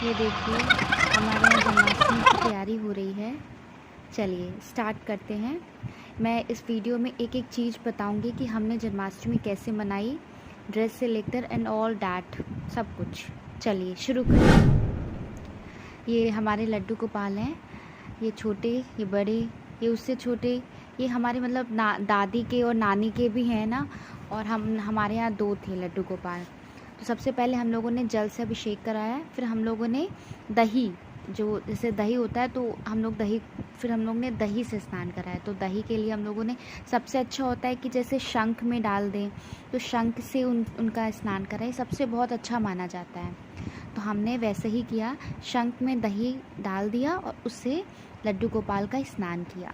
ये देखिए हमारे यहाँ जन्माष्टमी की तैयारी हो रही है। चलिए स्टार्ट करते हैं। मैं इस वीडियो में एक एक चीज़ बताऊंगी कि हमने जन्माष्टमी कैसे मनाई, ड्रेस से लेकर एंड ऑल डैट सब कुछ। चलिए शुरू करें। ये हमारे लड्डू गोपाल हैं, ये छोटे, ये बड़े, ये उससे छोटे, ये हमारे मतलब दादी के और नानी के भी हैं ना। और हमारे यहाँ 2 थे लड्डू गोपाल। तो सबसे पहले हम लोगों ने जल से अभिषेक कराया, फिर हम लोगों ने दही, जो जैसे दही होता है तो हम लोग ने दही से स्नान कराया। तो दही के लिए हम लोगों ने, सबसे अच्छा होता है कि जैसे शंख में डाल दें, तो शंख से उनका स्नान कराए, सबसे बहुत अच्छा माना जाता है। तो हमने वैसे ही किया, शंख में दही डाल दिया और उससे लड्डू गोपाल का स्नान किया।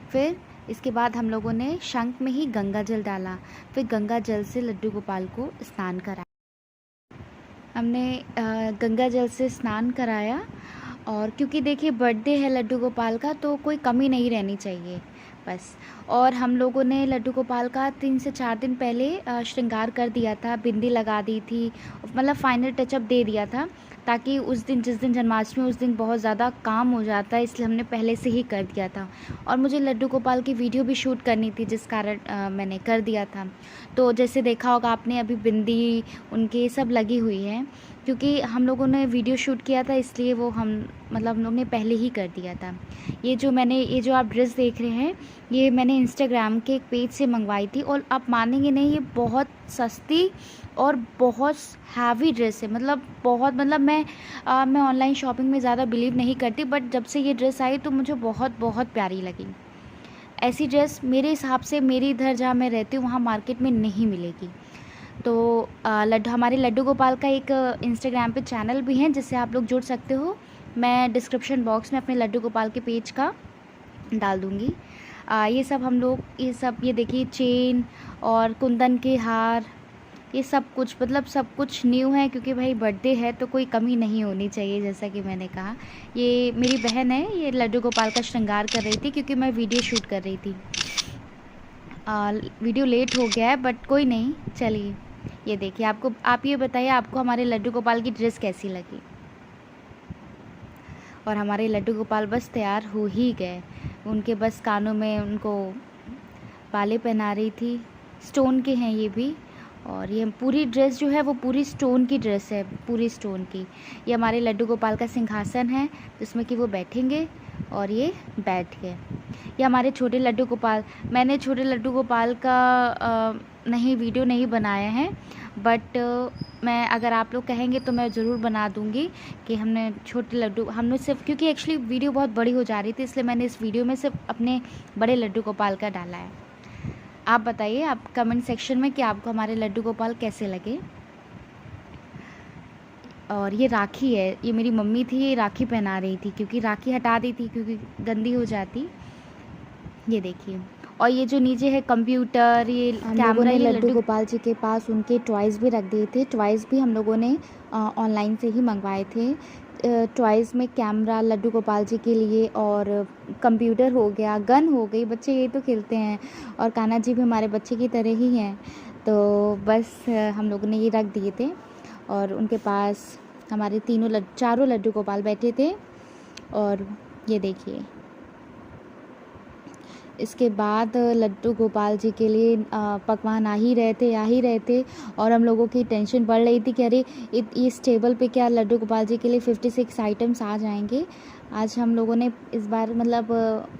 फिर इसके बाद हम लोगों ने शंख में ही गंगा जल डाला, फिर गंगा जल से लड्डू गोपाल को स्नान कराया। हमने गंगा जल से स्नान कराया। और क्योंकि देखिए बर्थडे है लड्डू गोपाल का, तो कोई कमी नहीं रहनी चाहिए बस। और हम लोगों ने लड्डू गोपाल का 3 से 4 दिन पहले श्रृंगार कर दिया था, बिंदी लगा दी थी, मतलब फाइनल टचअप दे दिया था, ताकि उस दिन, जिस दिन जन्माष्टमी, उस दिन बहुत ज़्यादा काम हो जाता है, इसलिए हमने पहले से ही कर दिया था। और मुझे लड्डू गोपाल की वीडियो भी शूट करनी थी, जिस कारण मैंने कर दिया था। तो जैसे देखा होगा आपने, अभी बिंदी उनके सब लगी हुई है, क्योंकि हम लोगों ने वीडियो शूट किया था, इसलिए वो हम लोग ने पहले ही कर दिया था। ये जो आप ड्रेस देख रहे हैं, ये मैंने इंस्टाग्राम के एक पेज से मंगवाई थी। और आप मानेंगे नहीं, ये बहुत सस्ती और बहुत हैवी ड्रेस है। मैं ऑनलाइन शॉपिंग में ज़्यादा बिलीव नहीं करती, बट जब से ये ड्रेस आई तो मुझे बहुत बहुत प्यारी लगी। ऐसी ड्रेस मेरे हिसाब से मेरे इधर जहाँ मैं रहती हूँ वहाँ मार्केट में नहीं मिलेगी। तो हमारे लड्डू गोपाल का एक इंस्टाग्राम पे चैनल भी है, जिससे आप लोग जुड़ सकते हो। मैं डिस्क्रिप्शन बॉक्स में अपने लड्डू गोपाल के पेज का डाल दूँगी। ये देखिए चेन और कुंदन के हार, ये सब कुछ, मतलब सब कुछ न्यू है, क्योंकि भाई बर्थडे है तो कोई कमी नहीं होनी चाहिए, जैसा कि मैंने कहा। ये मेरी बहन है, ये लड्डू गोपाल का श्रृंगार कर रही थी, क्योंकि मैं वीडियो शूट कर रही थी। वीडियो लेट हो गया है, बट कोई नहीं। चलिए ये देखिए, आप ये बताइए, आपको हमारे लड्डू गोपाल की ड्रेस कैसी लगी। और हमारे लड्डू गोपाल बस तैयार हो ही गए। उनके बस कानों में उनको बाले पहना रही थी, स्टोन के हैं ये भी। और ये पूरी ड्रेस जो है वो पूरी स्टोन की ड्रेस है, पूरी स्टोन की। ये हमारे लड्डू गोपाल का सिंहासन है, जिसमें कि वो बैठेंगे, और ये बैठ गए। ये हमारे छोटे लड्डू गोपाल, मैंने छोटे लड्डू गोपाल का नहीं वीडियो नहीं बनाया है, बट मैं, अगर आप लोग कहेंगे तो मैं ज़रूर बना दूँगी कि हमने सिर्फ, क्योंकि एक्चुअली वीडियो बहुत बड़ी हो जा रही थी, इसलिए मैंने इस वीडियो में सिर्फ अपने बड़े लड्डू गोपाल का डाला है। आप बताइए, आप कमेंट सेक्शन में, कि आपको हमारे लड्डू गोपाल कैसे लगे। और ये राखी है, ये मेरी मम्मी थी, ये राखी पहना रही थी, क्योंकि राखी हटा दी थी क्योंकि गंदी हो जाती। ये देखिए, और ये जो नीचे है कंप्यूटर, ये कैमरा, ये लड्डू गोपाल जी के पास उनके टॉयज़ भी रख दिए थे। टॉयज़ भी हम लोगों ने ऑनलाइन से ही मंगवाए थे। टॉयज़ में कैमरा लड्डू गोपाल जी के लिए, और कंप्यूटर हो गया, गन हो गई, बच्चे ये तो खेलते हैं। और कान्हा जी भी हमारे बच्चे की तरह ही हैं। तो बस हम लोगों ने ये रख दिए थे, और उनके पास हमारे चारों लड्डू गोपाल बैठे थे। और ये देखिए, इसके बाद लड्डू गोपाल जी के लिए पकवान आ ही रहे थे। और हम लोगों की टेंशन बढ़ रही थी कि अरे इस टेबल पे क्या लड्डू गोपाल जी के लिए 56 आइटम्स आ जाएंगे। आज हम लोगों ने इस बार, मतलब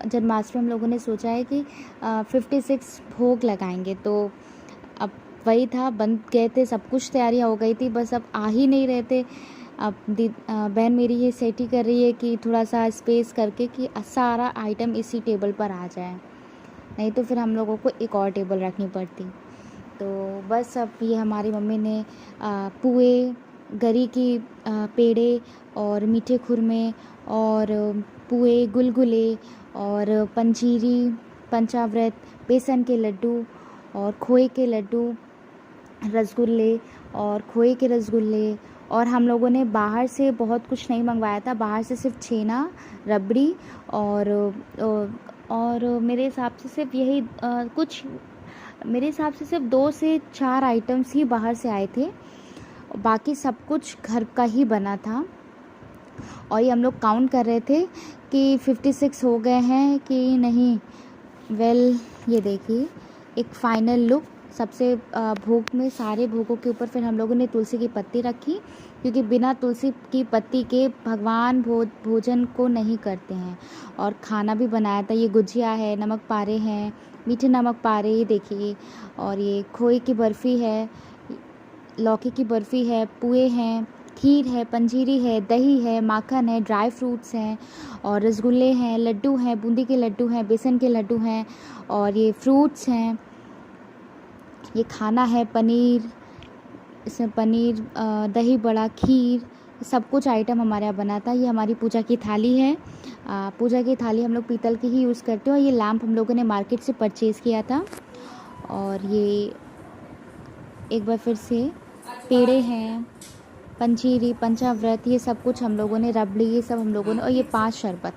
जन्माष्टमी हम लोगों ने सोचा है कि 56 भोग लगाएंगे। तो अब वही था, बन गए थे, सब कुछ तैयारियाँ हो गई थी, बस अब आ ही नहीं रहे थे। अब बहन मेरी ये सेट ही कर रही है कि थोड़ा सा स्पेस करके कि सारा आइटम इसी टेबल पर आ जाए, नहीं तो फिर हम लोगों को एक और टेबल रखनी पड़ती। तो बस अब ये हमारी मम्मी ने पुए, गरी की पेड़े और मीठे खुरमे और पुए, गुलगुले और पंजीरी, पंचामृत, बेसन के लड्डू और खोए के लड्डू, रसगुल्ले और खोए के रसगुल्ले। और हम लोगों ने बाहर से बहुत कुछ नहीं मंगवाया था, बाहर से सिर्फ छेना, रबड़ी और मेरे हिसाब से सिर्फ यही मेरे हिसाब से सिर्फ 2 से 4 आइटम्स ही बाहर से आए थे। बाकी सब कुछ घर का ही बना था। और ये हम लोग काउंट कर रहे थे कि 56 हो गए हैं कि नहीं। ये देखिए एक फाइनल लुक। सबसे भोग में सारे भोगों के ऊपर फिर हम लोगों ने तुलसी की पत्ती रखी, क्योंकि बिना तुलसी की पत्ती के भगवान भोजन को नहीं करते हैं। और खाना भी बनाया था, ये गुजिया है, नमक पारे हैं, मीठे नमक पारे, ये देखिए। और ये खोए की बर्फ़ी है, लौकी की बर्फ़ी है, पुए हैं, खीर है, पंजीरी है, दही है, माखन है, ड्राई फ्रूट्स हैं, और रसगुल्ले हैं, लड्डू हैं, बूंदी के लड्डू हैं, बेसन के लड्डू हैं, और ये फ्रूट्स हैं। ये खाना है पनीर, इसमें पनीर, दही बड़ा, खीर, सब कुछ आइटम हमारे यहाँ बना था। ये हमारी पूजा की थाली है। पूजा की थाली हम लोग पीतल की ही यूज़ करते हैं। और ये लैम्प हम लोगों ने मार्केट से परचेज़ किया था। और ये एक बार फिर से पेड़े हैं, पंजीरी, पंचाव्रत, ये सब कुछ हम लोगों ने, रबड़ी, ये सब हम लोगों ने, और ये 5 शरबत।